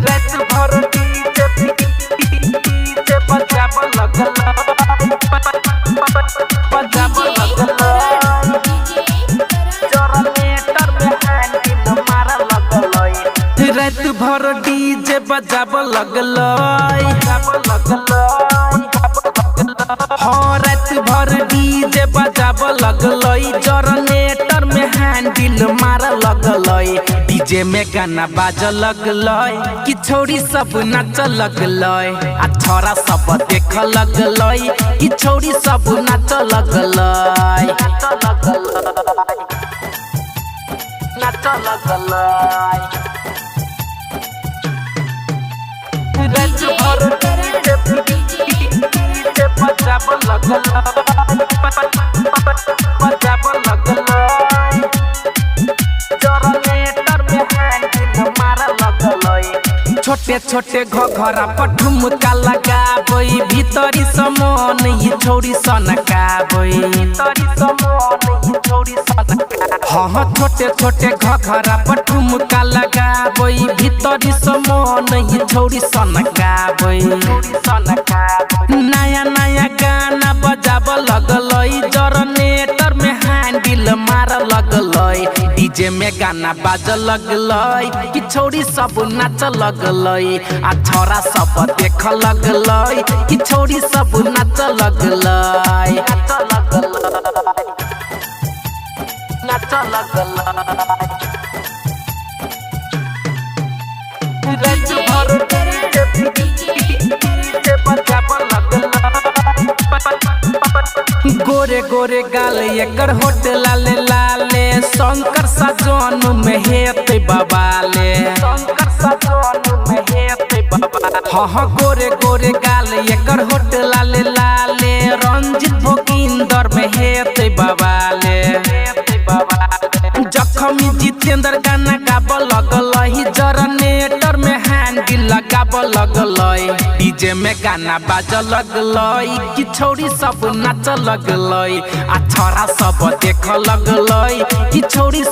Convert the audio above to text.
रात भर डीजे बजाब लगल जनरेटर में हैंडल मारा लगल रात भर डीजे बजाब लगल हाँ रात भर डीजे बजाब लगल जनरेटर में हैंडल मारा लगल डीजे में गाना बाज लगल कि छोरी सब नाच लगल आ छोरा सब देख लगल कि छोरी सब नाच लगल नाच लगल रात भर डीजे बजाब लगल जनरेटर में हैंडल मारा लगल छोटे छोटे घघरा पर ठुमका लगाबई भीतरी समन ये छोरी सनकाबई हाँ छोटे छोटे घघरा पर ठुमका लगाबई भीतरी समन ये छोरी सनकाबई नया नया गाना बजाब लगल जनरेटर में हैंडल मारा लगल डीजे में गाना बाज लगल कि छोरी सब नाच लगल आ छोरा सब देख लगल कि छोरी सब नाच लगल नाच लगल रात भर डीजे बजाब लगल गोरे गोरे गाल एकर होटे लाले लाले शंकर साजन में हेते बबाले हाँ गोरे गोरे गाल एकर होटे लाले लाले रंजित भोगिंदर में हेते बबाले जखमी जितेंद्र गाना गाब लगल जनरेटर में हैंडल लगाब लगल डीजे में गाना बाज लगल कि छोरी सब नाच लगल आ छोरा सब देख लगल कि छोरी